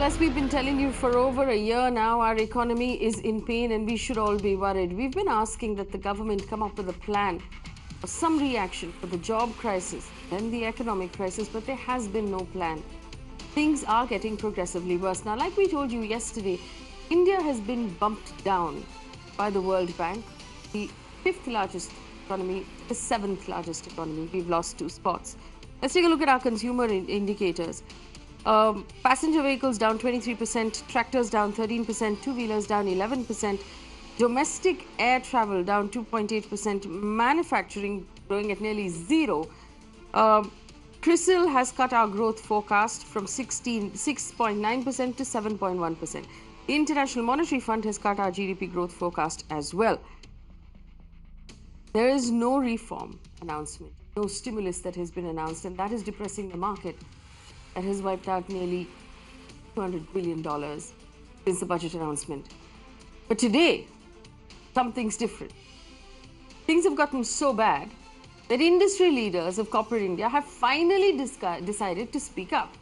as we've been telling you for over a year now, our economy is in pain and we should all be worried. We've been asking that the government come up with a plan or some reaction for the job crisis and the economic crisis, but there has been no plan. Things are getting progressively worse. Now, like we told you yesterday, India has been bumped down by the World Bank, the 5th largest economy, the 7th largest economy. We've lost 2 spots. Let's take a look at our consumer indicators. Passenger vehicles down 23%, tractors down 13%, two-wheelers down 11%, domestic air travel down 2.8%, manufacturing growing at nearly zero. CRISIL has cut our growth forecast from 6.9% to 7.1%. The International Monetary Fund has cut our GDP growth forecast as well. There is no reform announcement, no stimulus that has been announced, and that is depressing the market. That has wiped out nearly $200 billion since the budget announcement. But today, something's different. Things have gotten so bad that industry leaders of corporate India have finally decided to speak up.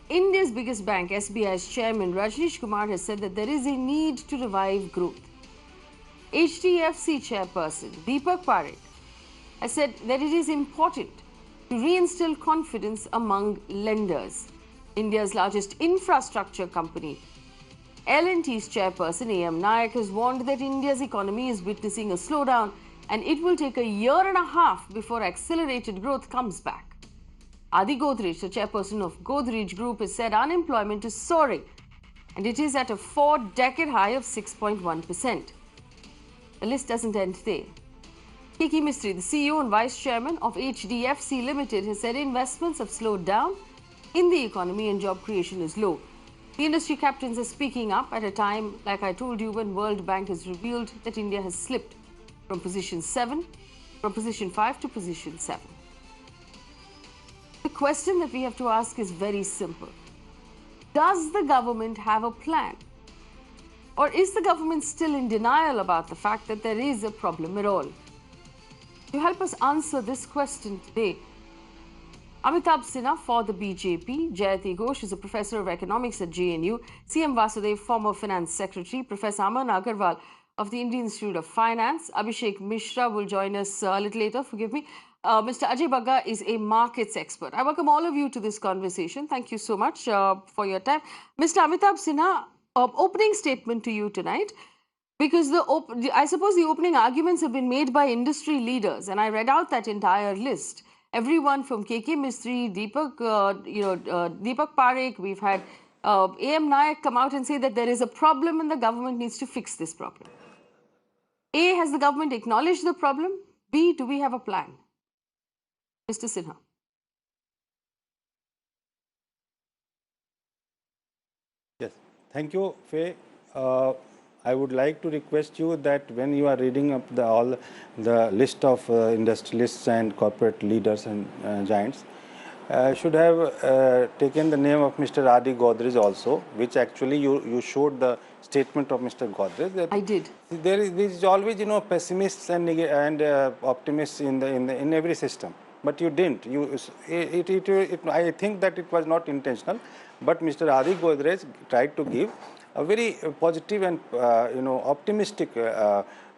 India's biggest bank, SBI's chairman Rajneesh Kumar, has said that there is a need to revive growth. HDFC chairperson Deepak Parekh has said that it is important to reinstill confidence among lenders. India's largest infrastructure company, L&T's chairperson A.M. Nayak, has warned that India's economy is witnessing a slowdown and it will take a year and a half before accelerated growth comes back. Adi Godrej, the chairperson of Godrej Group, has said unemployment is soaring and it is at a 4-decade high of 6.1%. The list doesn't end there. Keki Mistry, the CEO and Vice Chairman of HDFC Limited, has said investments have slowed down in the economy and job creation is low. The industry captains are speaking up at a time, like I told you, when World Bank has revealed that India has slipped from position 5 to position 7. The question that we have to ask is very simple. Does the government have a plan? Or is the government still in denial about the fact that there is a problem at all? To help us answer this question today, Amitabh Sinha for the BJP, Jayati Ghosh is a professor of economics at JNU, CM Vasudev, former finance secretary, Prof Aman Agarwal of the Indian Institute of Finance, Abhishek Mishra will join us a little later, forgive me. Mr. Ajay Bagga is a markets expert. I welcome all of you to this conversation. Thank you so much for your time. Mr. Amitabh Sinha, opening statement to you tonight. Because I suppose the opening arguments have been made by industry leaders, and I read out that entire list. Everyone from Keki Mistry, Deepak Parekh, we've had A.M. Nayak come out and say that there is a problem and the government needs to fix this problem. A, has the government acknowledged the problem? B, do we have a plan? Mr. Sinha. Yes, thank you, Faye. I would like to request you that when you are reading up all the list of industrialists and corporate leaders and giants, should have taken the name of Mr. Adi Godrej also, which actually you showed the statement of Mr. Godrej. That I did. There is always, pessimists and optimists in every system. But you didn't. I think that it was not intentional. But Mr. Adi Godrej tried to give a very positive and optimistic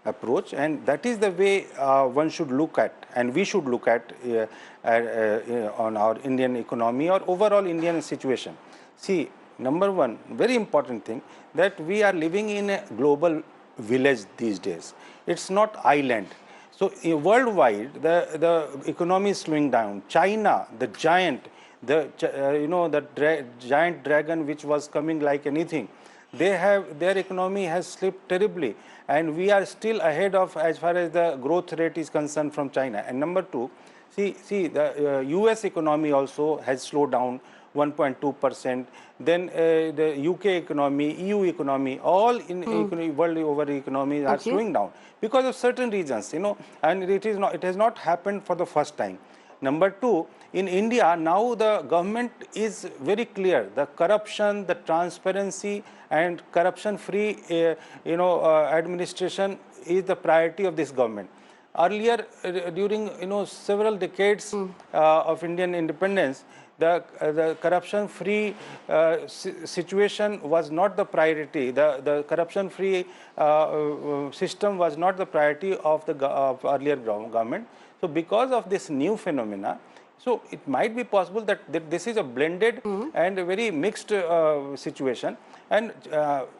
approach, and that is the way one should look at, and we should look at on our Indian economy or overall Indian situation. See, number one, very important thing, that we are living in a global village these days. It's not island. So worldwide, the economy is slowing down. China, the giant, the giant dragon which was coming like anything, their economy has slipped terribly, and we are still ahead of as far as the growth rate is concerned from China. And number two, see the US economy also has slowed down 1.2%. Then the UK economy, EU economy, all in world over economies are slowing down because of certain reasons, and it has not happened for the first time. Number two, in India, now the government is very clear. The corruption, the transparency and corruption-free, administration is the priority of this government. Earlier, during several decades of Indian independence, the corruption-free situation was not the priority. The corruption-free system was not the priority of the earlier government. So because of this new phenomena, so it might be possible that this is a blended and a very mixed situation. And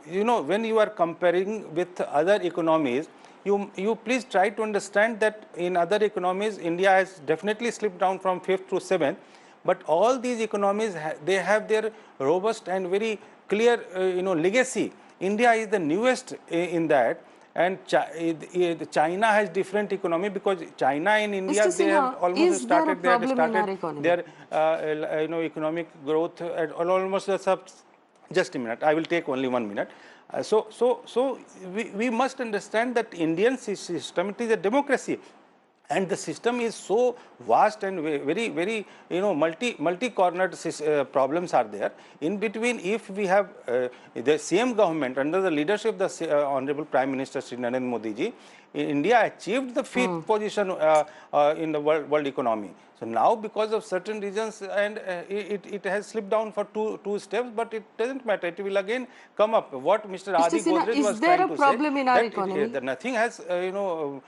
you know, when you are comparing with other economies, you please try to understand that in other economies, India has definitely slipped down from 5th to 7th. But all these economies, they have their robust and very clear, you know, legacy. India is the newest in that, and China has different economy, because China and India, Mr. they have Sinha, almost is there a started. They had problem in our started economy? their you know, economic growth at almost just a minute. I will take only 1 minute. So we must understand that Indian system, it is a democracy. And the system is so vast and very, you know, multi-cornered problems are there. In between, if we have the same government under the leadership of the Honorable Prime Minister Sri Narendra Modi ji, India achieved the 5th position in the world economy. So now, because of certain reasons, and it has slipped down for two steps, but it doesn't matter. It will again come up. What Mr. Mr. Adi Sinha, Godrej is was there trying a to say, problem in our that economy? that nothing has, you know,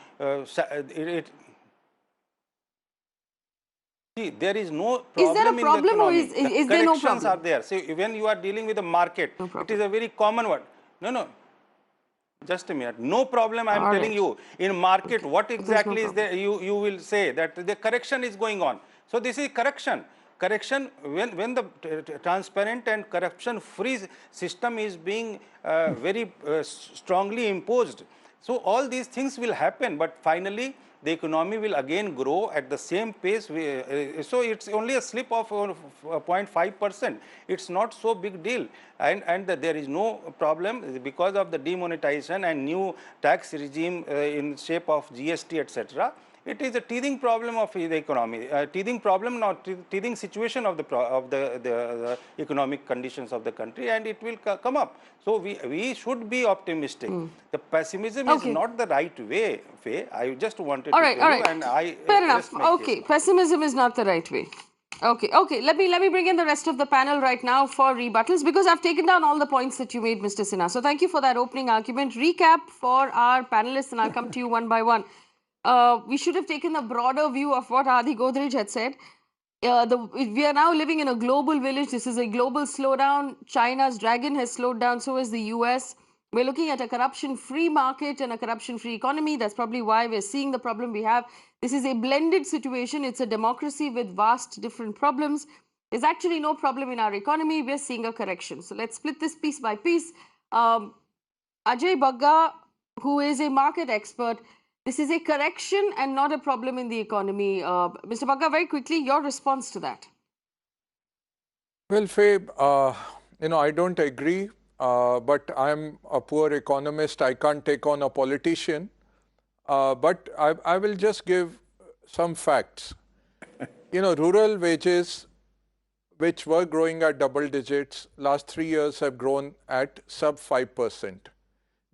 see, there is no Is there a problem in the problem, or economy. is The there no corrections are problem? there. See, when you are dealing with the market, No it problem. is a very common word. No. Just a minute. No problem, I am All telling right. you. In market, Okay. what There's no exactly is problem. there? You will say that the correction is going on. So this is correction. Correction, when the transparent and corruption-free system is being very strongly imposed. So all these things will happen, but finally the economy will again grow at the same pace. So it's only a slip of 0.5%. It's not so big deal, and there is no problem because of the demonetization and new tax regime in shape of GST, etc. It is a teething problem of the economy, teething problem, not teething situation of the economic conditions of the country, and it will come up. So we should be optimistic. The pessimism is Okay. not the right way, Faye. I just wanted All to right, tell all you, right. and I Fair enough. rest my case Okay, now. pessimism is not the right way. Okay. Let me bring in the rest of the panel right now for rebuttals, because I've taken down all the points that you made, Mr. Sinha. So thank you for that opening argument. Recap for our panelists, and I'll come to you one by one. We should have taken a broader view of what Adi Godrej had said. We are now living in a global village. This is a global slowdown. China's dragon has slowed down, so has the US. We're looking at a corruption-free market and a corruption-free economy. That's probably why we're seeing the problem we have. This is a blended situation. It's a democracy with vast different problems. There's actually no problem in our economy. We're seeing a correction. So let's split this piece by piece. Ajay Bagga, who is a market expert, this is a correction and not a problem in the economy. Mr. Bagga, very quickly, your response to that. Well, Faye, I don't agree, but I'm a poor economist. I can't take on a politician. But I will just give some facts. Rural wages, which were growing at double digits, last 3 years have grown at sub 5%.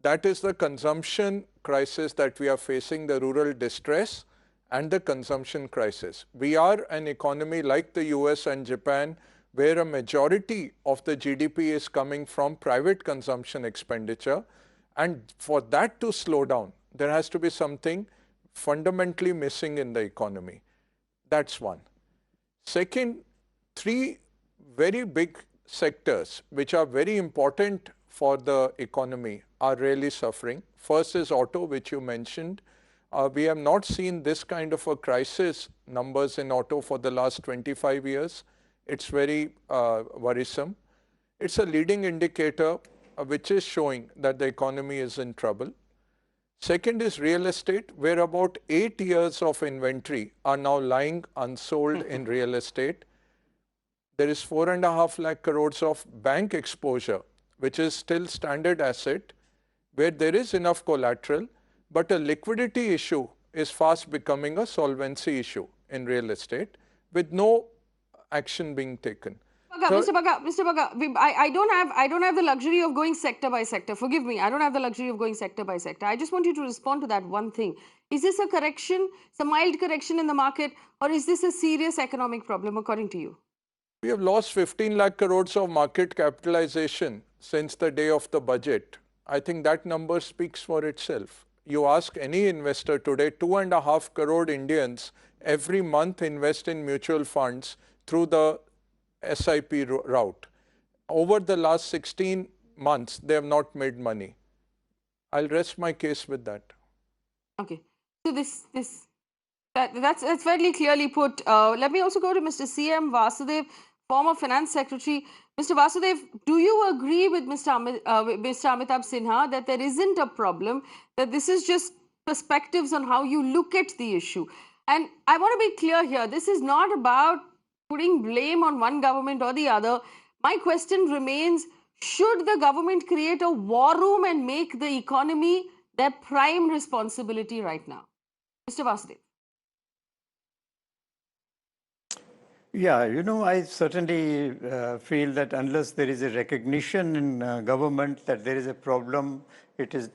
That is the consumption crisis that we are facing, the rural distress and the consumption crisis. We are an economy like the US and Japan, where a majority of the GDP is coming from private consumption expenditure. And for that to slow down, there has to be something fundamentally missing in the economy. That's one. Second, three very big sectors which are very important for the economy are really suffering. First is auto, which you mentioned. We have not seen this kind of a crisis numbers in auto for the last 25 years. It's very worrisome. It's a leading indicator which is showing that the economy is in trouble. Second is real estate, where about 8 years of inventory are now lying unsold in real estate. There is 4.5 lakh crores of bank exposure, which is still standard asset, where there is enough collateral, but a liquidity issue is fast becoming a solvency issue in real estate with no action being taken. Mr. Bagga, I don't have the luxury of going sector by sector. Forgive me, I don't have the luxury of going sector by sector. I just want you to respond to that one thing. Is this a correction, some mild correction in the market, or is this a serious economic problem according to you? We have lost 15 lakh crores of market capitalization since the day of the budget. I think that number speaks for itself. You ask any investor today, 2.5 crore Indians every month invest in mutual funds through the SIP route. Over the last 16 months, they have not made money. I'll rest my case with that. Okay. So that's very clearly put. Let me also go to Mr. C.M. Vasudev, former Finance Secretary. Mr. Vasudev, do you agree with Mr. Amitabh Sinha that there isn't a problem, that this is just perspectives on how you look at the issue? And I want to be clear here, this is not about putting blame on one government or the other. My question remains, should the government create a war room and make the economy their prime responsibility right now? Mr. Vasudev. Yeah, I certainly feel that unless there is a recognition in government that there is a problem, it is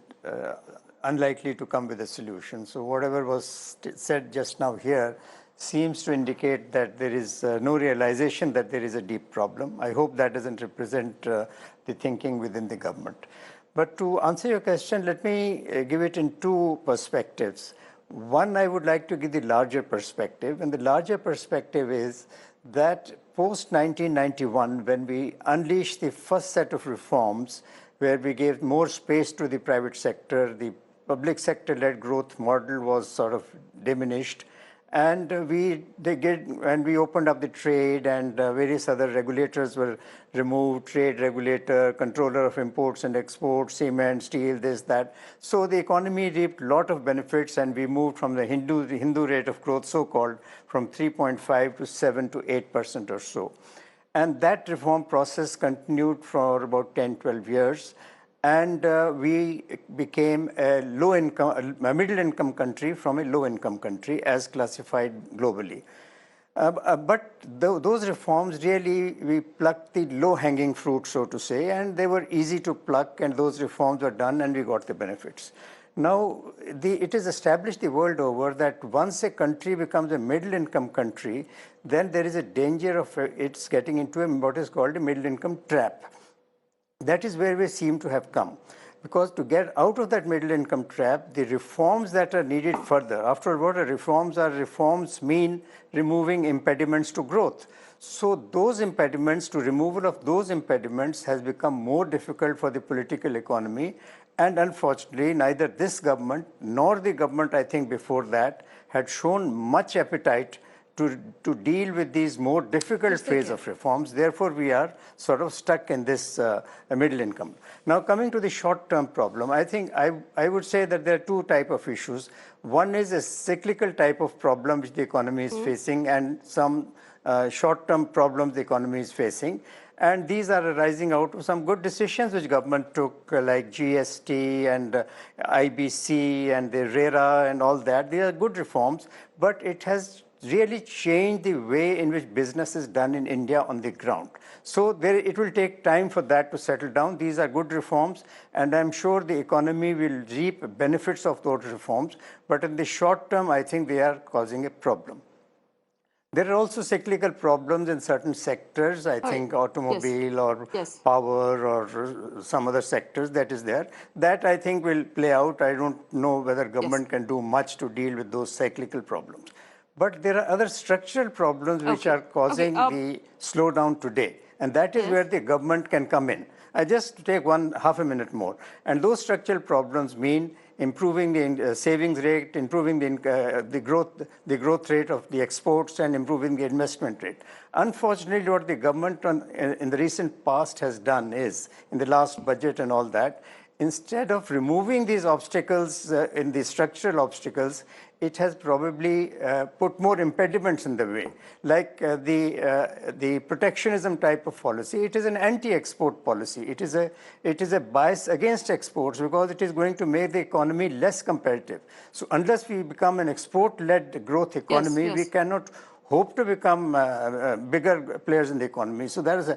unlikely to come with a solution. So whatever was said just now here seems to indicate that there is no realization that there is a deep problem. I hope that doesn't represent the thinking within the government. But to answer your question, let me give it in two perspectives. One, I would like to give the larger perspective, and the larger perspective is that post-1991, when we unleashed the first set of reforms, where we gave more space to the private sector, the public sector-led growth model was sort of diminished, and we opened up the trade, and various other regulators were removed, trade regulator, controller of imports and exports, cement, steel, this, that. So the economy reaped a lot of benefits, and we moved from the Hindu rate of growth, so-called, from 3.5 to 7 to 8% or so. And that reform process continued for about 10, 12 years. And we became a middle-income country from a low-income country as classified globally. But those reforms really, we plucked the low-hanging fruit, so to say, and they were easy to pluck, and those reforms were done, and we got the benefits. Now, it is established the world over that once a country becomes a middle-income country, then there is a danger of it's getting into what is called a middle-income trap. That is where we seem to have come. Because to get out of that middle income trap, the reforms that are needed further, after what reforms mean removing impediments to growth. So those impediments, removal of those impediments has become more difficult for the political economy. And unfortunately, neither this government nor the government, I think, before that had shown much appetite to deal with these more difficult phase of reforms. Therefore, we are sort of stuck in this middle income. Now, coming to the short-term problem, I think I would say that there are two types of issues. One is a cyclical type of problem which the economy is facing, and some short-term problems the economy is facing. And these are arising out of some good decisions which government took, like GST and IBC and the RERA and all that. They are good reforms, but it has really changed the way in which business is done in India on the ground. So it will take time for that to settle down. These are good reforms, and I'm sure the economy will reap benefits of those reforms. But in the short term, I think they are causing a problem. There are also cyclical problems in certain sectors, I think automobile or power or some other sectors that is there. That I think will play out. I don't know whether government can do much to deal with those cyclical problems. But there are other structural problems which are causing the slowdown today. And that is where the government can come in. I just take half a minute more. And those structural problems mean improving the savings rate, improving the growth rate of the exports, and improving the investment rate. Unfortunately, what the government in the recent past has done is, in the last budget and all that, instead of removing these obstacles in the structural obstacles, it has probably put more impediments in the way, like the protectionism type of policy. It is an anti-export policy. It is a bias against exports because it is going to make the economy less competitive. So unless we become an export-led growth economy, we cannot hope to become bigger players in the economy. So that is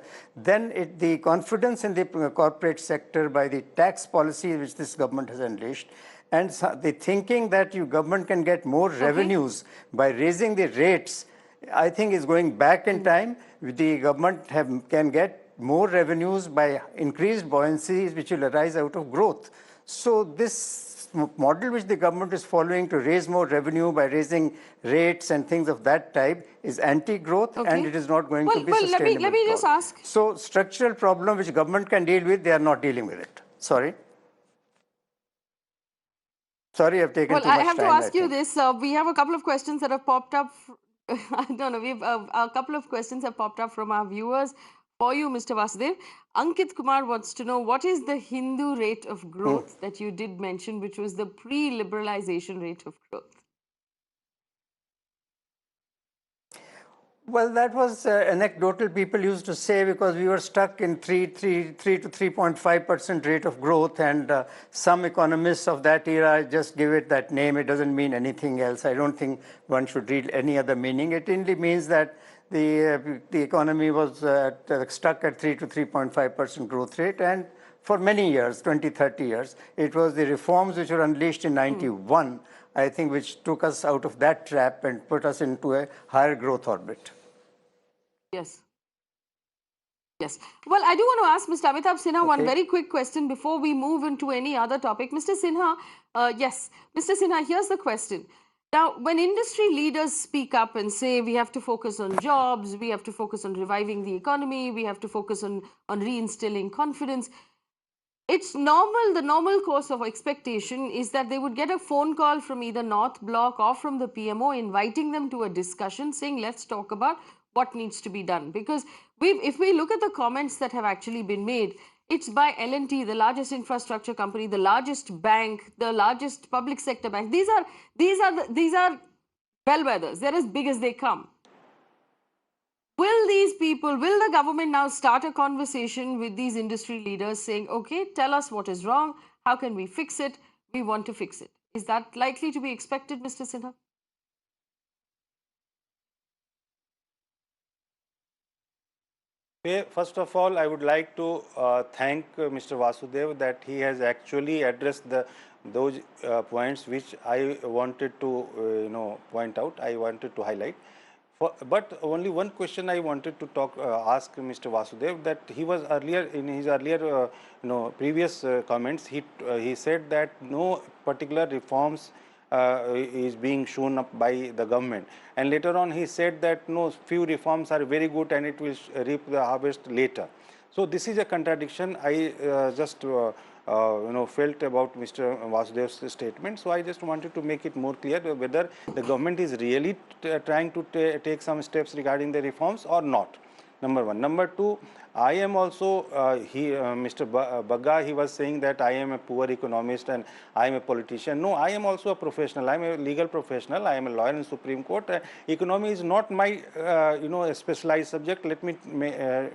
the confidence in the corporate sector by the tax policy which this government has unleashed, and the thinking that government can get more revenues by raising the rates I think is going back in time. The government can get more revenues by increased buoyancy, which will arise out of growth. So this model which the government is following to raise more revenue by raising rates and things of that type is anti-growth, and it is not going to be sustainable. Let me just ask. So structural problem which government can deal with, they are not dealing with it. Sorry. Sorry, I've taken too much time. Well, I have to ask you this. We have a couple of questions that have popped up. I don't know. We've a couple of questions have popped up from our viewers for you, Mr. Vasudev. Ankit Kumar wants to know, what is the Hindu rate of growth that you did mention, which was the pre-liberalization rate of growth? Well, that was anecdotal. People used to say, because we were stuck in 3 to 3.5% rate of growth, and some economists of that era just give it that name. It doesn't mean anything else. I don't think one should read any other meaning. It only means that the economy was stuck at 3 to 3.5% growth rate, and for many years, 20, 30 years, it was the reforms which were unleashed in 91, I think, which took us out of that trap and put us into a higher growth orbit. Yes. Yes. Well, I do want to ask Mr. Amitabh Sinha one very quick question before we move into any other topic. Mr. Sinha, yes. Mr. Sinha, here's the question. Now, when industry leaders speak up and say we have to focus on jobs, we have to focus on reviving the economy, we have to focus on reinstilling confidence, it's normal, the normal course of expectation is that they would get a phone call from either North Block or from the PMO inviting them to a discussion saying, let's talk about what needs to be done. Because if we look at the comments that have actually been made, it's by L&T, the largest infrastructure company, the largest bank, the largest public sector bank. These are bellwethers. They're as big as they come. Will these people, will the government now start a conversation with these industry leaders saying, okay, tell us what is wrong, how can we fix it, we want to fix it? Is that likely to be expected, Mr. Sinha? First of all, I would like to thank Mr. Vasudev that he has actually addressed those points which I wanted to point out, I wanted to highlight. But only one question I wanted to ask Mr. Vasudev, that he was earlier, in his earlier previous comments, he said that no particular reforms is being shown up by the government, and later on he said that no, few reforms are very good and it will reap the harvest later. So this is a contradiction. I just felt about Mr. Vasudev's statement. So I just wanted to make it more clear whether the government is really trying to take some steps regarding the reforms or not. Number one. Number two, I am also, Mr. Bagga, he was saying that I am a poor economist and I am a politician. No, I am also a professional. I am a legal professional. I am a lawyer in Supreme Court. Economy is not my, a specialized subject. Let me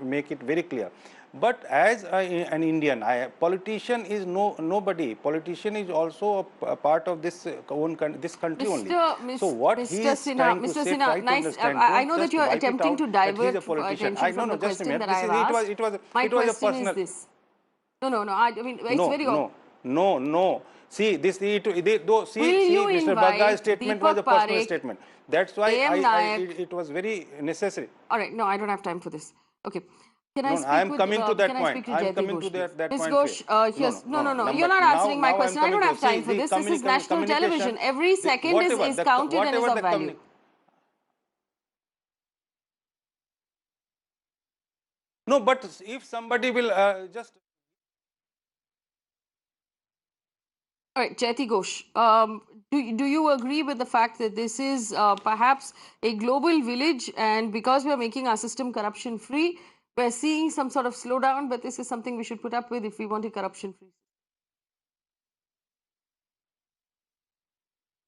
make it very clear. But as an Indian, politician is nobody. Politician is also a part of this this country only. So what he is trying to say, try to understand. I know that you are attempting to divert attention from the question that I have asked. My question is this. No. I mean, it's very obvious. No. See, Mr. Bagga's statement was a personal statement. That's why it was very necessary. All right. No, I don't have time for this. Okay. Can I speak I am with, coming to that point. I am coming to that Ms. point. Ghosh, yes. No. You're not answering my question. I don't have time for this. This is national television. Every second is counted and is of value. No, but if somebody will just... All right, Jayati Ghosh, do you agree with the fact that this is perhaps a global village, and because we are making our system corruption free, we're seeing some sort of slowdown, but this is something we should put up with if we want a corruption free?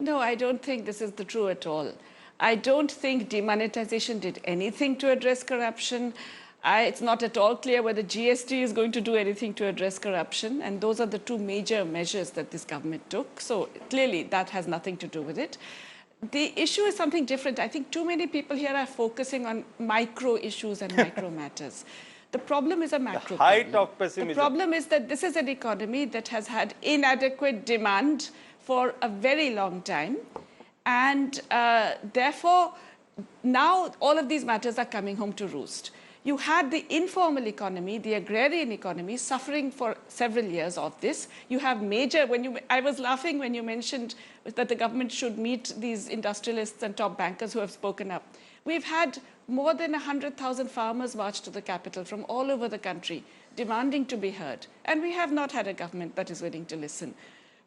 No, I don't think this is the true at all. I don't think demonetization did anything to address corruption. It's not at all clear whether GST is going to do anything to address corruption, and those are the two major measures that this government took. So clearly that has nothing to do with it. The issue is something different. I think too many people here are focusing on micro issues and micro matters. The problem is a macro height of pessimism. The problem is that this is an economy that has had inadequate demand for a very long time, and therefore now all of these matters are coming home to roost. You had the informal economy, the agrarian economy, suffering for several years of this. You have major, I was laughing when you mentioned that the government should meet these industrialists and top bankers who have spoken up. We've had more than 100,000 farmers march to the capital from all over the country, demanding to be heard. And we have not had a government that is willing to listen.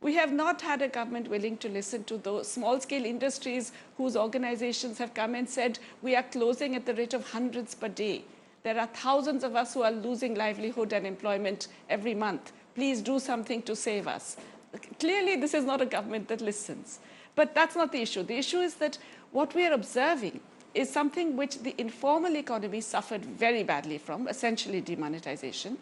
We have not had a government willing to listen to those small-scale industries whose organizations have come and said, we are closing at the rate of hundreds per day. There are thousands of us who are losing livelihood and employment every month. Please do something to save us. Clearly, this is not a government that listens. But that's not the issue. The issue is that what we are observing is something which the informal economy suffered very badly from, essentially demonetization,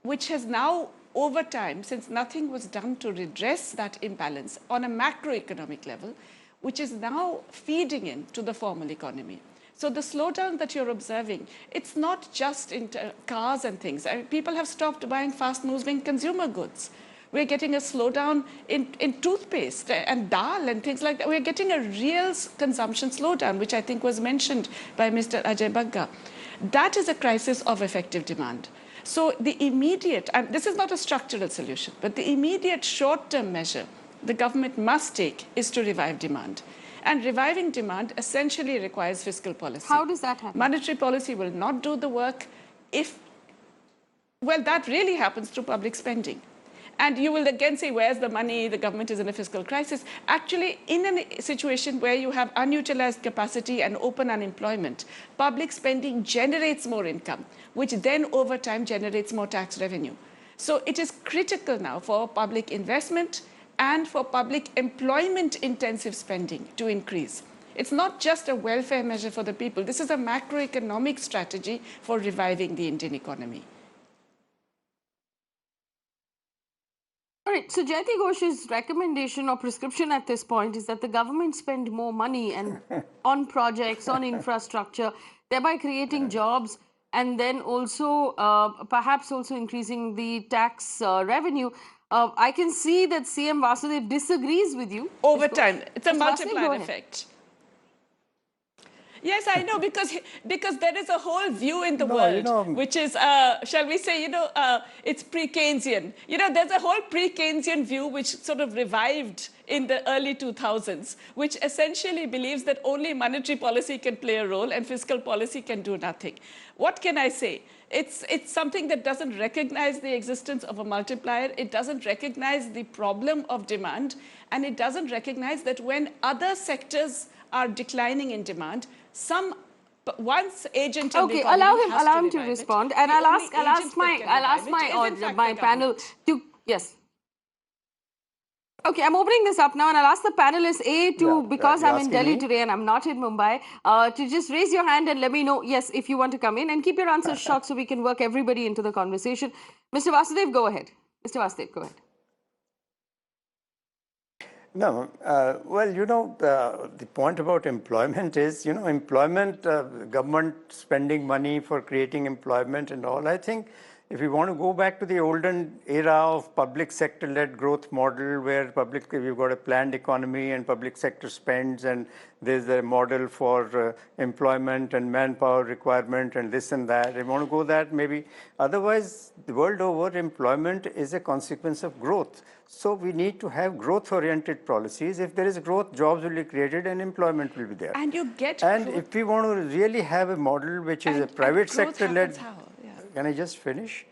which has now, over time, since nothing was done to redress that imbalance on a macroeconomic level, which is now feeding into the formal economy. So the slowdown that you're observing, it's not just in cars and things. I mean, people have stopped buying fast-moving consumer goods. We're getting a slowdown in toothpaste and dal and things like that. We're getting a real consumption slowdown, which I think was mentioned by Mr. Ajay Bagga. That is a crisis of effective demand. So the immediate, and this is not a structural solution, but the immediate short-term measure the government must take is to revive demand. And reviving demand essentially requires fiscal policy. How does that happen? Monetary policy will not do the work if, well, that really happens through public spending. And you will again say, where's the money? The government is in a fiscal crisis. Actually, in a situation where you have unutilized capacity and open unemployment, public spending generates more income, which then over time generates more tax revenue. So it is critical now for public investment and for public employment-intensive spending to increase. It's not just a welfare measure for the people. This is a macroeconomic strategy for reviving the Indian economy. All right, so Jayati Ghosh's recommendation or prescription at this point is that the government spend more money and on projects, on infrastructure, thereby creating jobs, and then also perhaps also increasing the tax revenue. I can see that CM Vasudev disagrees with you. Over time, it's a Mr. multiplier Vasudev, effect. Yes, I know, because there is a whole view in the world, which is, shall we say, it's pre-Keynesian. There's a whole pre-Keynesian view which sort of revived in the early 2000s, which essentially believes that only monetary policy can play a role and fiscal policy can do nothing. What can I say? It's something that doesn't recognize the existence of a multiplier. It doesn't recognize the problem of demand. And it doesn't recognize that when other sectors are declining in demand, once agent of the economy allow him to respond, and I'll ask my panel to Okay, I'm opening this up now, and I'll ask the panelists because I'm in Delhi today and I'm not in Mumbai, to just raise your hand and let me know if you want to come in, and keep your answers short so we can work everybody into the conversation. Mr. Vasudev, go ahead. Mr. Vasudev, go ahead. No, well, the point about employment is, employment, government spending money for creating employment and all. I think if we want to go back to the olden era of public sector-led growth model, where we've got a planned economy and public sector spends, and there's a model for employment and manpower requirement and this and that. If we want to go that, maybe. Otherwise, the world over, employment is a consequence of growth. So we need to have growth-oriented policies. If there is growth, jobs will be created and employment will be there. And you get And growth. if we want to really have a model which is a private sector-led... Can I just finish?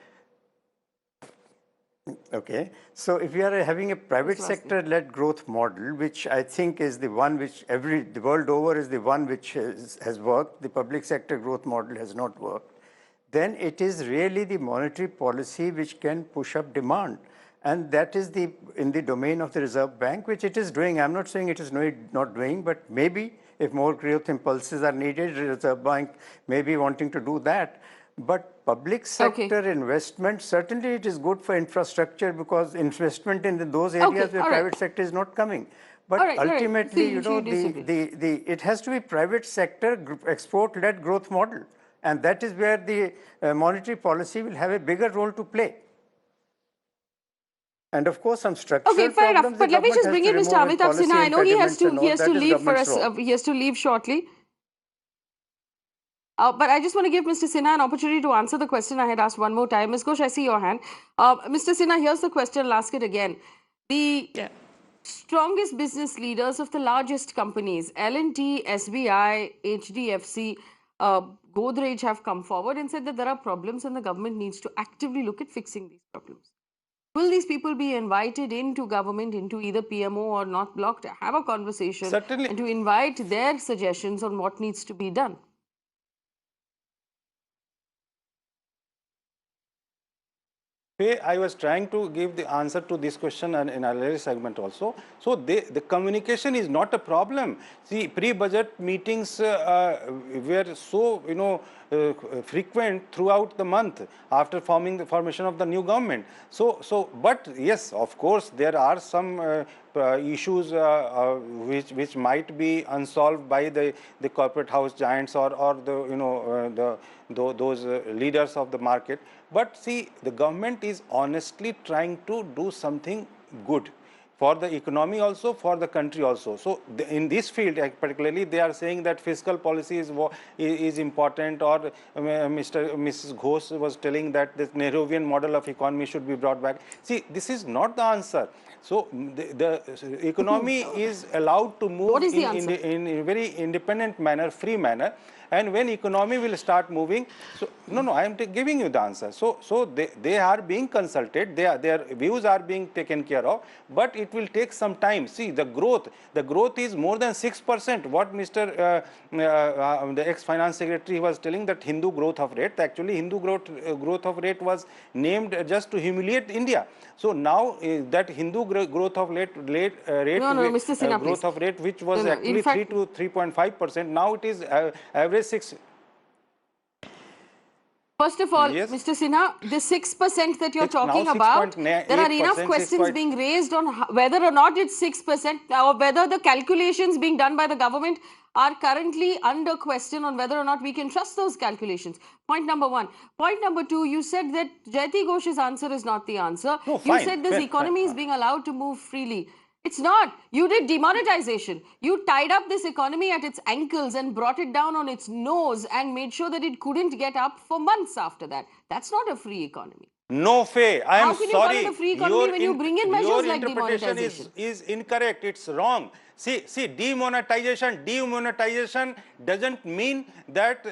Okay. So if we are having a private sector-led growth model, which I think is the one which the world over is the one which has worked, the public sector growth model has not worked, then it is really the monetary policy which can push up demand. And that is in the domain of the Reserve Bank, which it is doing. I'm not saying it is not doing, but maybe if more growth impulses are needed, the Reserve Bank may be wanting to do that. But public sector investment, certainly it is good for infrastructure, because investment in those areas where private sector is not coming. But ultimately, it has to be private sector export-led growth model. And that is where the monetary policy will have a bigger role to play. And of course, some structural problems. Okay, fair enough. But let me just bring in Mr. Amitabh Sinha. I know he has to leave for us. He has to leave shortly. But I just want to give Mr. Sinha an opportunity to answer the question I had asked one more time. Ms. Ghosh, I see your hand. Mr. Sinha, here's the question. I'll ask it again. The strongest business leaders of the largest companies, L&T, SBI, HDFC, Godrej have come forward and said that there are problems and the government needs to actively look at fixing these problems. Will these people be invited into government, into either PMO or North Block, to have a conversation Certainly. and to invite their suggestions on what needs to be done? I was trying to give the answer to this question in our earlier segment also. So the communication is not a problem. See, pre-budget meetings were so frequent throughout the month after the formation of the new government. But yes, of course, there are some issues which might be unsolved by the corporate house giants or those leaders of the market. But see, the government is honestly trying to do something good for the economy also, for the country also. So in this field particularly, they are saying that fiscal policy is important, or Mrs. Ghosh was telling that this Nehruvian model of economy should be brought back. See, this is not the answer. So the economy is allowed to move in a very independent manner, free manner. And when economy will start moving, so I am giving you the answer. So they are being consulted, their views are being taken care of, but it will take some time. See, the growth is more than 6%. What Mr. The ex-finance secretary was telling, that Hindu growth of rate, actually Hindu growth of rate was named just to humiliate India. So now that Hindu growth of rate, Mr. Sinha, growth of rate, which was actually 3 to 3.5%, now it is average 6. First of all, yes. Mr. Sinha, the 6% that you're talking about, there are enough questions being raised on whether or not it's 6% or whether the calculations being done by the government are currently under question on whether or not we can trust those calculations. Point number one. Point number two, you said that Jayati Ghosh's answer is not the answer. No, you said this economy is being allowed to move freely. It's not. You did demonetization. You tied up this economy at its ankles and brought it down on its nose and made sure that it couldn't get up for months after that. That's not a free economy. No, Faye, I am sorry. How can you call it a free economy when you bring in measures like demonetization? Your interpretation is incorrect. It's wrong. See, demonetization doesn't mean that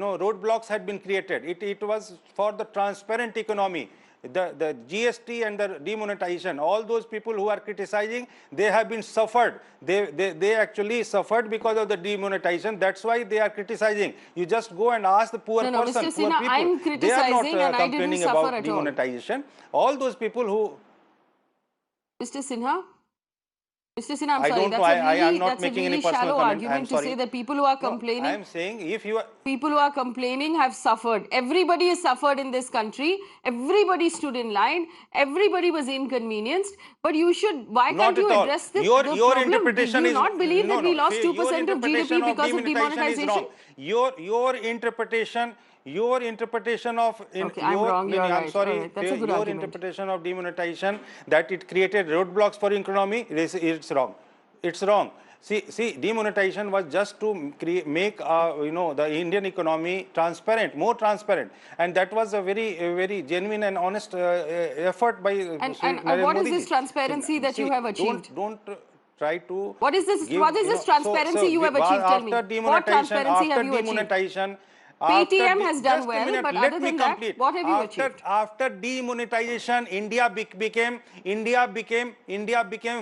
roadblocks had been created. It was for the transparent economy. The GST and the demonetization, all those people who are criticizing, they have been suffered. They actually suffered because of the demonetization. That's why they are criticizing. You just go and ask the poor person, Mr. Sinha, poor people. I'm criticizing they are not and I complaining didn't suffer about at demonetization. All those people who... Mr. Sinha? Mr. Sinha, I'm sorry. That's a really shallow argument to say that people who are complaining. No, I am saying if you are... People who are complaining have suffered. Everybody has suffered in this country. Everybody stood in line. Everybody was inconvenienced. But you should... Why can't you address this? Your problem? interpretation Do you is... not believe that we lost 2% of GDP because of demonetization? Your interpretation of I'm wrong. You're right. I'm sorry. Right. That's a good your argument. Interpretation of demonetization, that it created roadblocks for economy, it's wrong. It's wrong. See, demonetization was just to make the Indian economy transparent, more transparent, and that was a very genuine and honest effort by. And what is this transparency that you have achieved? Don't try to. What is this? What is this transparency you have achieved? Tell me. What transparency have you achieved? PTM has done well, but other than that, what have you achieved? After demonetization, India became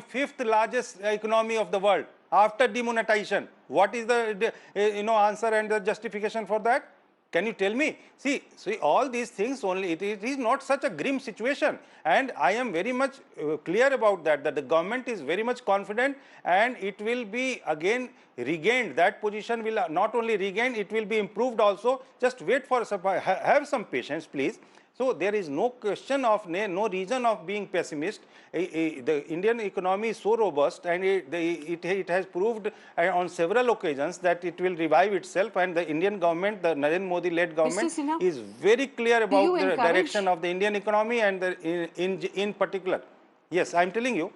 fifth largest economy of the world. After demonetization, what is the answer and the justification for that? Can you tell me? See, all these things only, it is not such a grim situation. And I am very much clear about that the government is very much confident and it will be again regained. That position will not only regain, it will be improved also. Just wait for some, have some patience, please. So there is no question of, no reason of being pessimist. The Indian economy is so robust and it has proved on several occasions that it will revive itself, and the Indian government, the Narendra Modi-led government is very clear about the direction of the Indian economy and in particular. Yes, I am telling you.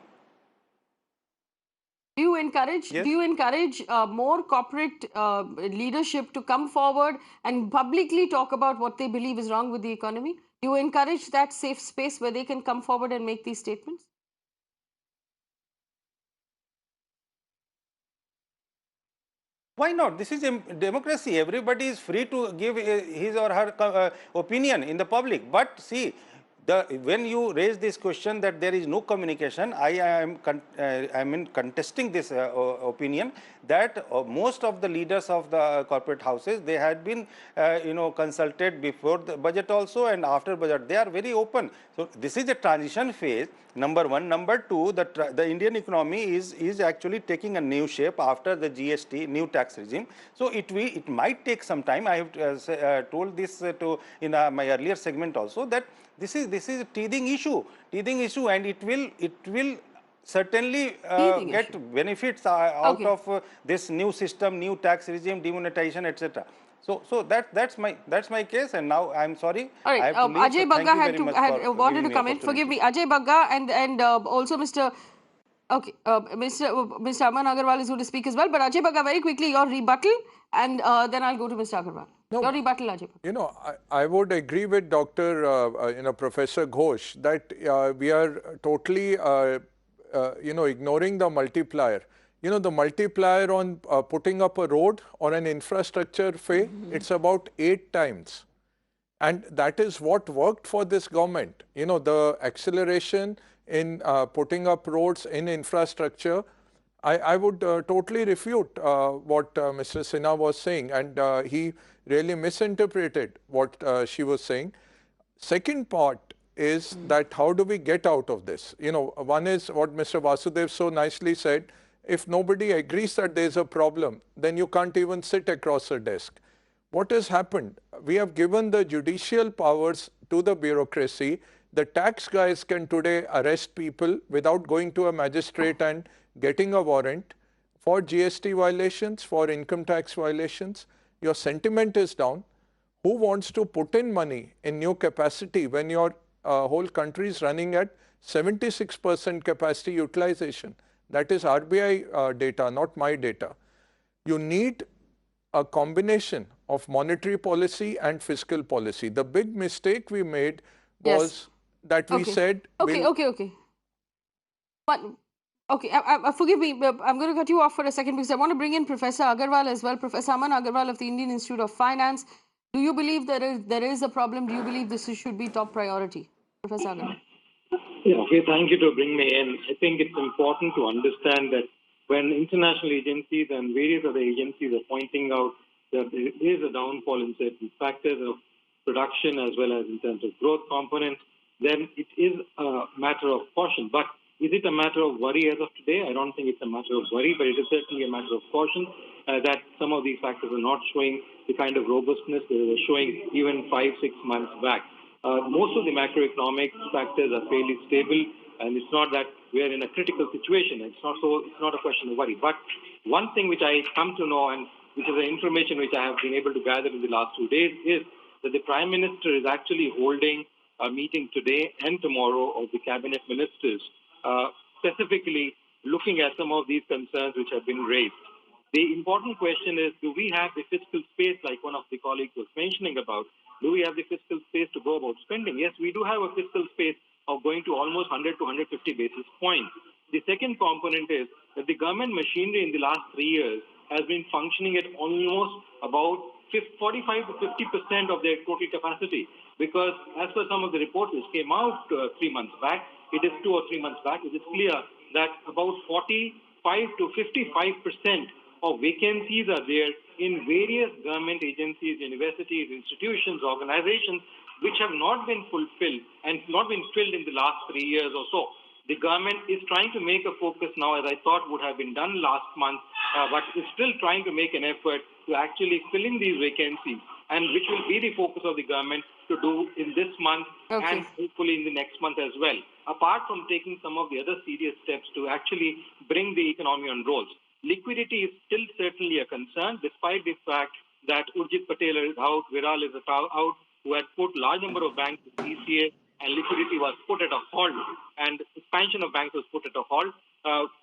Do you encourage Yes. do you encourage more corporate leadership to come forward and publicly talk about what they believe is wrong with the economy? Do you encourage that safe space where they can come forward and make these statements? Why not? This is a democracy. Everybody is free to give his or her opinion in the public. But see, when you raise this question that there is no communication, I mean contesting this opinion that most of the leaders of the corporate houses, they had been consulted before the budget also and after budget. They are very open. So this is a transition phase. Number one. Number two, the Indian economy is actually taking a new shape after the GST new tax regime. So it might take some time. I have told this in my earlier segment also that this is a teething issue, and it will certainly get benefits out Okay. of this new system, new tax regime, demonetization, etc. So that's my case, and now I'm sorry. All right. I have to leave. Ajay Thank Bagga you very much had for wanted giving to me come in. opportunity. Forgive me, Ajay Bagga and also Mr. Okay, Mr. Aman Agarwal is going to speak as well. But Ajay Bagga, very quickly, your rebuttal, and then I'll go to Mr. Agarwal. No, your rebuttal, Ajay Bagga. I would agree with Dr. Professor Ghosh that we are totally, ignoring the multiplier. The multiplier on putting up a road or an infrastructure, Faye, it's about 8 times. And that is what worked for this government. The acceleration in putting up roads in infrastructure. I would totally refute what Mr. Sinha was saying, and he really misinterpreted what she was saying. Second part is that how do we get out of this? One is what Mr. Vasudev so nicely said, if nobody agrees that there's a problem, then you can't even sit across a desk. What has happened? We have given the judicial powers to the bureaucracy. The tax guys can today arrest people without going to a magistrate and getting a warrant for GST violations, for income tax violations. Your sentiment is down. Who wants to put in money in new capacity when your whole country is running at 76% capacity utilization? That is RBI data, not my data. You need a combination of monetary policy and fiscal policy. The big mistake we made was that we said... Okay. But, okay, forgive me, I'm going to cut you off for a second because I want to bring in Professor Agarwal as well. Professor Aman Agarwal of the Indian Institute of Finance. Do you believe there is a problem? Do you believe this should be top priority? Professor Agarwal. Yeah, okay, thank you to bring me in. I think it's important to understand that when international agencies and various other agencies are pointing out that there is a downfall in certain factors of production as well as in terms of growth components, then it is a matter of caution. But is it a matter of worry as of today? I don't think it's a matter of worry, but it is certainly a matter of caution that some of these factors are not showing the kind of robustness they were showing even 5-6 months back. Most of the macroeconomic factors are fairly stable, and it's not that we are in a critical situation. It's not a question of worry. But one thing which I come to know, and which is the information which I have been able to gather in the last 2 days, is that the Prime Minister is actually holding a meeting today and tomorrow of the Cabinet Ministers, specifically looking at some of these concerns which have been raised. The important question is, do we have the fiscal space, like one of the colleagues was mentioning about? Do we have the fiscal space to go about spending? Yes, we do have a fiscal space of going to almost 100 to 150 basis points. The second component is that the government machinery in the last 3 years has been functioning at almost about 45 to 50% of their total capacity. Because as per some of the reports which came out 3 months back, it is 2 or 3 months back, it is clear that about 45 to 55% of vacancies are there in various government agencies, universities, institutions, organizations, which have not been fulfilled and not been filled in the last 3 years or so. The government is trying to make a focus now, as I thought would have been done last month, but is still trying to make an effort to actually fill in these vacancies, and which will be the focus of the government to do in this month and hopefully in the next month as well, apart from taking some of the other serious steps to actually bring the economy on rolls. Liquidity is still certainly a concern, despite the fact that Urjit Patel is out, Viral is out, who had put large number of banks to CCA, and liquidity was put at a halt, and expansion of banks was put at a halt.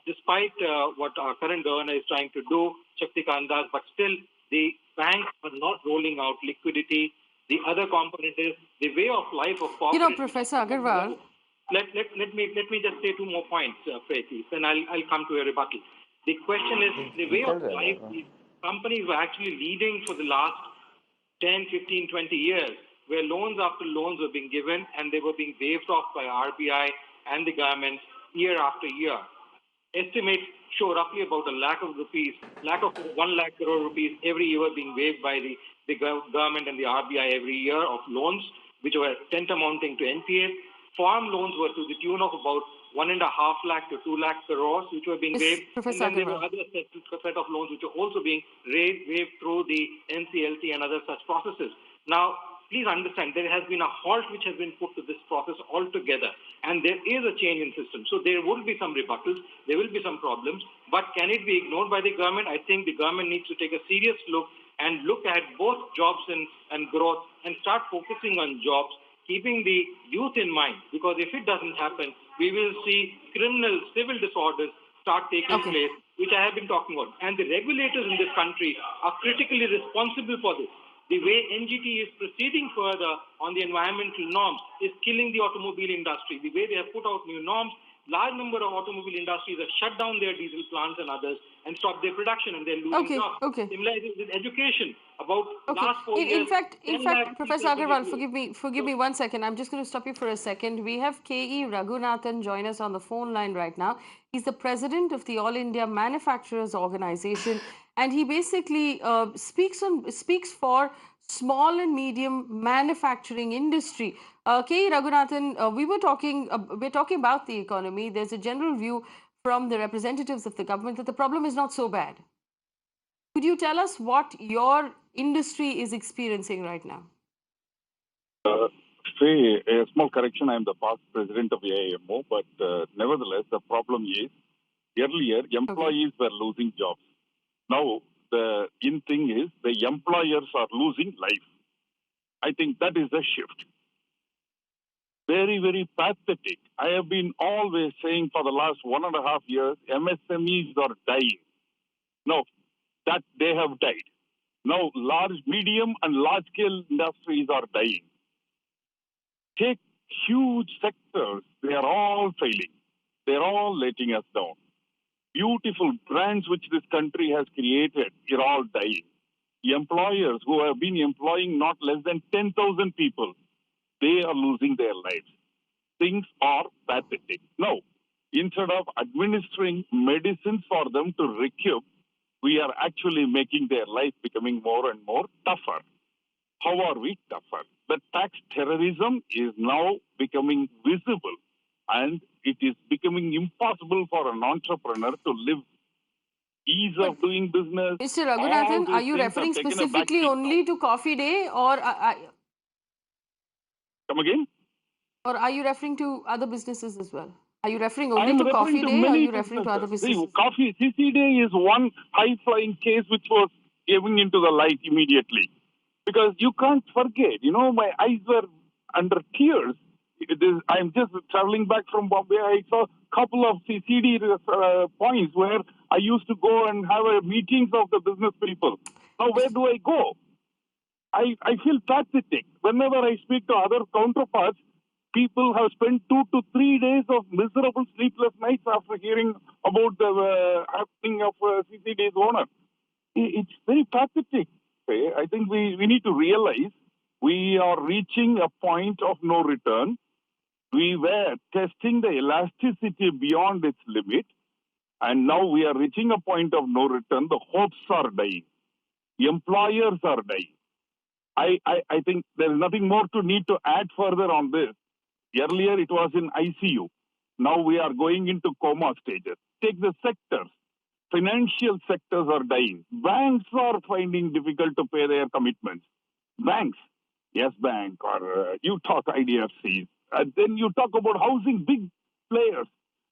despite what our current governor is trying to do, Shaktikant Das, but still the banks are not rolling out liquidity. The other component is the way of life of corporate. You know, Professor Agarwal. Let me just say two more points, Faye, please, and I'll come to a rebuttal. The question is the way of life. These companies were actually leading for the last 10, 15, 20 years, where loans after loans were being given and they were being waived off by RBI and the government year after year. Estimates show roughly about $1 lakh of 1 lakh crore rupees every year being waived by the government and the RBI every year of loans, which were tantamounting to NPA. Farm loans were to the tune of about 1.5 lakh to 2 lakh crores, which were being waived. Professor And then there were Agarwal. other set of loans which were also being waived through the NCLT and other such processes. Now, please understand, there has been a halt which has been put to this process altogether, and there is a change in system. So there will be some rebuttals, there will be some problems, but can it be ignored by the government? I think the government needs to take a serious look and look at both jobs and growth and start focusing on jobs, keeping the youth in mind, because if it doesn't happen, we will see criminal civil disorders start taking place, which I have been talking about. And the regulators in this country are critically responsible for this. The way NGT is proceeding further on the environmental norms is killing the automobile industry. The way they have put out new norms, large number of automobile industries have shut down their diesel plants and others and stopped their production, and they're losing jobs. Similarly with education, about last 4 years. In fact, Professor Agarwal, forgive me 1 second. I'm just going to stop you for a second. We have K.E. Raghunathan join us on the phone line right now. He's the president of the All India Manufacturers Organization, and he basically speaks for small and medium manufacturing industry. K.E. Raghunathan, we're talking about the economy. There's a general view from the representatives of the government that the problem is not so bad. Could you tell us what your industry is experiencing right now? Faye, a small correction, I am the past president of the AIMO, but nevertheless, the problem is, earlier, employees were losing jobs. Now, the in thing is, the employers are losing life. I think that is the shift. Very, very pathetic. I have been always saying for the last 1.5 years, MSMEs are dying. No, that they have died. Now, large, medium, and large-scale industries are dying. Take huge sectors, they are all failing. They are all letting us down. Beautiful brands which this country has created are all dying. Employers who have been employing not less than 10,000 people, they are losing their lives. Things are pathetic. Now, instead of administering medicines for them to recoup, we are actually making their life becoming more and more tougher. How are we tougher? The tax terrorism is now becoming visible, and it is becoming impossible for an entrepreneur to live. Ease of doing business. Mr. Raghunathan, are you referring specifically only to Coffee Day, or come again? Or are you referring to other businesses as well? Are you referring only to Coffee Day, or are you referring to other businesses? See, Coffee CC Day is one high-flying case which was given into the light immediately. Because you can't forget, you know, my eyes were under tears. I'm just traveling back from Bombay. I saw a couple of CCD points where I used to go and have meetings of the business people. Now, where do I go? I feel pathetic. Whenever I speak to other counterparts, people have spent 2 to 3 days of miserable sleepless nights after hearing about the happening of CCD's owner. It's very pathetic. I think we need to realize we are reaching a point of no return. We were testing the elasticity beyond its limit, and now we are reaching a point of no return. The hopes are dying. Employers are dying. I think there is nothing more to need to add further on this. Earlier it was in ICU. Now we are going into coma stages. Take the sectors. Financial sectors are dying. Banks are finding difficult to pay their commitments. Banks, Yes Bank, or you talk IDFCs. Then you talk about housing, big players,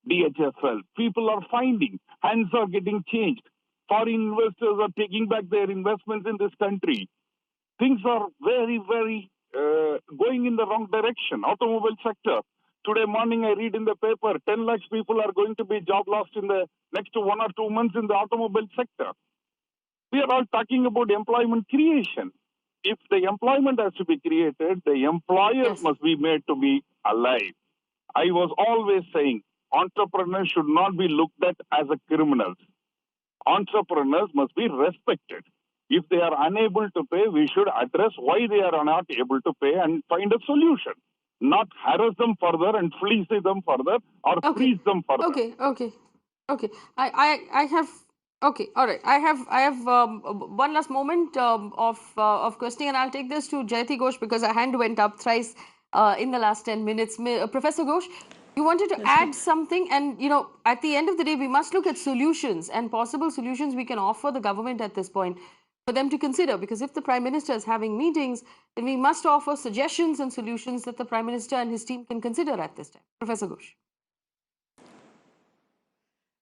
DHFL. People are finding, hands are getting changed. Foreign investors are taking back their investments in this country. Things are very, very going in the wrong direction. Automobile sector, Today morning, I read in the paper, 10 lakhs people are going to be job lost in the next 1 or 2 months in the automobile sector. We are all talking about employment creation. If the employment has to be created, the employers must be made to be alive. I was always saying, entrepreneurs should not be looked at as a criminals. Entrepreneurs must be respected. If they are unable to pay, we should address why they are not able to pay and find a solution. Not harass them further and fleece them further or freeze them further. Okay. I have. Okay, all right. I have one last moment of questioning, and I'll take this to Jayati Ghosh because her hand went up thrice in the last 10 minutes. Professor Ghosh, you wanted to add something, and at the end of the day, we must look at solutions and possible solutions we can offer the government at this point for them to consider. Because if the Prime Minister is having meetings, then we must offer suggestions and solutions that the Prime Minister and his team can consider at this time. Professor Ghosh.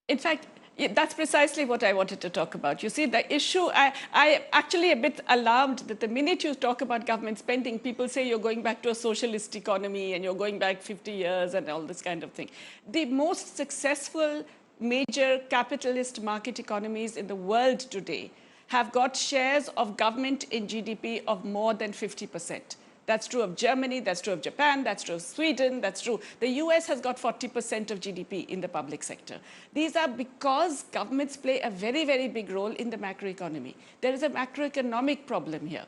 In fact, that's precisely what I wanted to talk about. You see, the issue, I actually a bit alarmed that the minute you talk about government spending, people say you're going back to a socialist economy and you're going back 50 years and all this kind of thing. The most successful major capitalist market economies in the world today have got shares of government in GDP of more than 50%. That's true of Germany, that's true of Japan, that's true of Sweden, that's true. The US has got 40% of GDP in the public sector. These are because governments play a very, very big role in the macroeconomy. There is a macroeconomic problem here.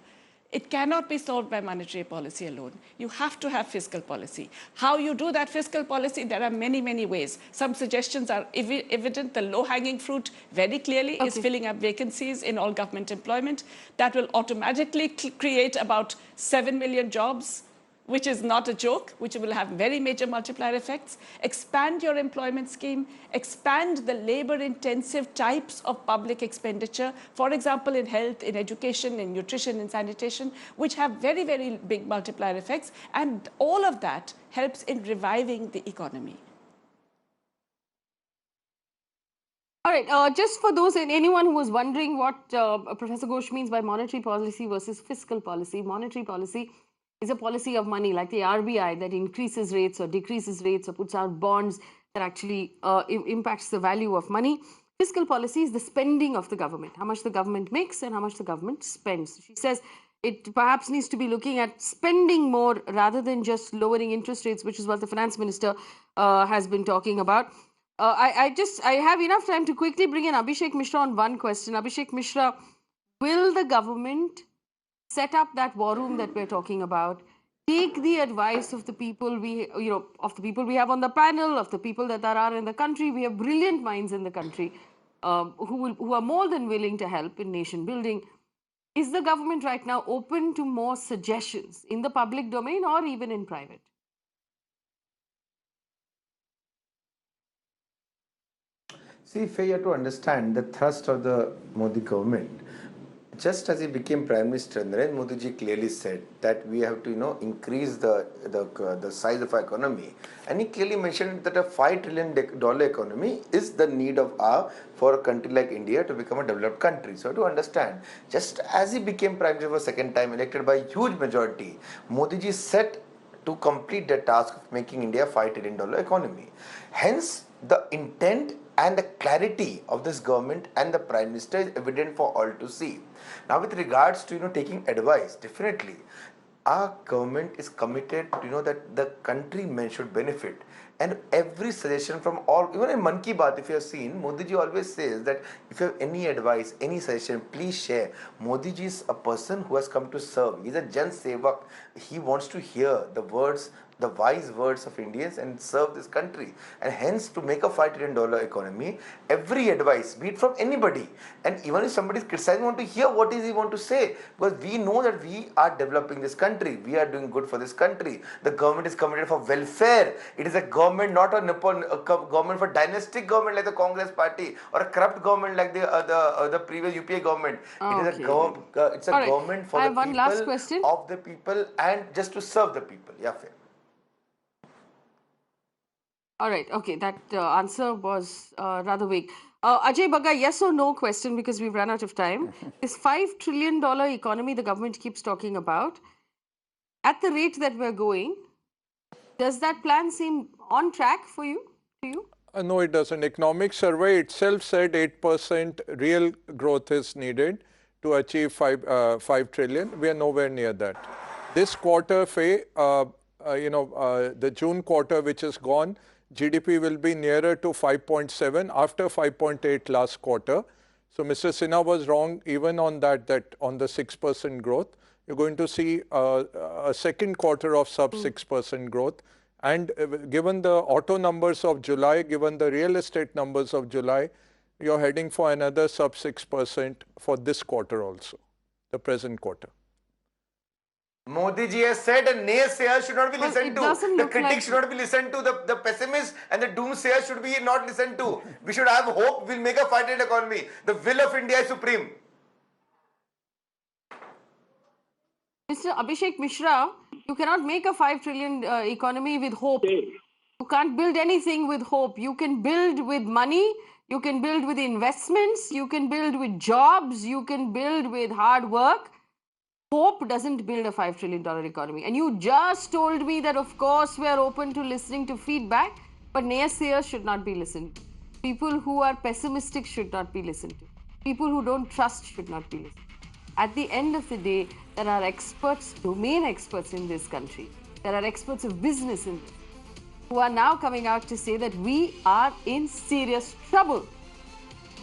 It cannot be solved by monetary policy alone. You have to have fiscal policy. How you do that fiscal policy, there are many, many ways. Some suggestions are evident. The low-hanging fruit very clearly is filling up vacancies in all government employment. That will automatically create about 7 million jobs, which is not a joke, which will have very major multiplier effects. Expand your employment scheme, expand the labor-intensive types of public expenditure, for example, in health, in education, in nutrition, in sanitation, which have very, very big multiplier effects, and all of that helps in reviving the economy. All right, just for those and anyone who was wondering what Professor Ghosh means by monetary policy versus fiscal policy, monetary policy is a policy of money, like the RBI, that increases rates or decreases rates or puts out bonds that actually impacts the value of money. Fiscal policy is the spending of the government, how much the government makes and how much the government spends. She says it perhaps needs to be looking at spending more rather than just lowering interest rates, which is what the finance minister has been talking about. I have enough time to quickly bring in Abhishek Mishra on one question. Abhishek Mishra, will the government set up that war room that we're talking about, take the advice of the people we have on the panel, of the people that are in the country? We have brilliant minds in the country who are more than willing to help in nation building. Is the government right now open to more suggestions in the public domain or even in private? See, Faye, you have to understand the thrust of the Modi government. Just as he became Prime Minister, Narendra Modi ji clearly said that we have to, increase the size of our economy, and he clearly mentioned that a $5 trillion economy is the need of for a country like India to become a developed country. So to understand, just as he became Prime Minister for the second time, elected by a huge majority, Modi ji set to complete the task of making India a $5 trillion economy. Hence, the intent and the clarity of this government and the Prime Minister is evident for all to see. Now, with regards to taking advice, definitely our government is committed to that the countrymen should benefit, and every suggestion from all, even in Mann Ki Baat, if you have seen, Modi ji always says that if you have any advice, any suggestion, please share. Modi ji is a person who has come to serve. He's a Jan Sevak. He wants to hear the words, the wise words of Indians and serve this country. And hence, to make a $5 trillion economy, every advice, be it from anybody, and even if somebody is criticizing, want to hear what is he want to say, because we know that we are developing this country, we are doing good for this country. The government is committed for welfare. It is a government, not a government for dynastic government like the Congress party or a corrupt government like the previous UPA government. It is a it's a government for the people, of the people, and just to serve the people. Yeah, fair. All right, okay, that answer was rather vague. Ajay Baga, yes or no question, because we've run out of time. This $5 trillion economy the government keeps talking about, at the rate that we're going, Does that plan seem on track for you? To you? No, it doesn't. Economic survey itself said 8% real growth is needed to achieve 5 trillion. We are nowhere near that. This quarter, Faye, the June quarter which is gone, GDP will be nearer to 5.7 after 5.8 last quarter. So Mr. Sinha was wrong even on that on the 6% growth. You're going to see a second quarter of sub 6% growth. And given the auto numbers of July, given the real estate numbers of July, you're heading for another sub 6% for this quarter also, the present quarter. Modi ji has said a naysayer should not be listened to. The critics should not be listened to. The pessimists and the doomsayers should be not listened to. We should have hope. We'll make a fighting economy. The will of India is supreme. Mr. Abhishek Mishra, you cannot make a 5 trillion economy with hope. You can't build anything with hope. You can build with money. You can build with investments. You can build with jobs. You can build with hard work. Hope doesn't build a $5 trillion economy. And you just told me that, of course, we are open to listening to feedback, but naysayers should not be listened to. People who are pessimistic should not be listened to. People who don't trust should not be listened to. At the end of the day, there are experts, domain experts in this country. There are experts of business in this, who are now coming out to say that we are in serious trouble.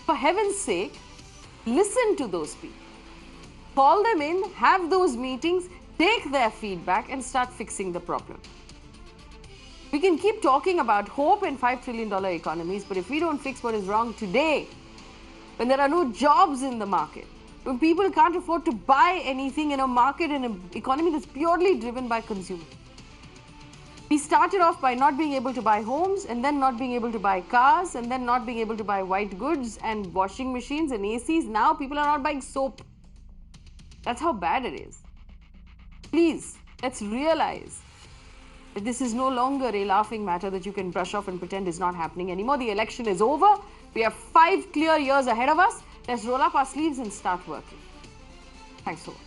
For heaven's sake, listen to those people. Call them in, have those meetings, take their feedback and start fixing the problem. We can keep talking about hope and $5 trillion economies, but if we don't fix what is wrong today, when there are no jobs in the market, when people can't afford to buy anything in a market, in an economy that's purely driven by consumers. We started off by not being able to buy homes, and then not being able to buy cars, and then not being able to buy white goods and washing machines and ACs. Now people are not buying soap. That's how bad it is. Please, let's realize that this is no longer a laughing matter that you can brush off and pretend is not happening anymore. The election is over. We have 5 clear years ahead of us. Let's roll up our sleeves and start working. Thanks so much.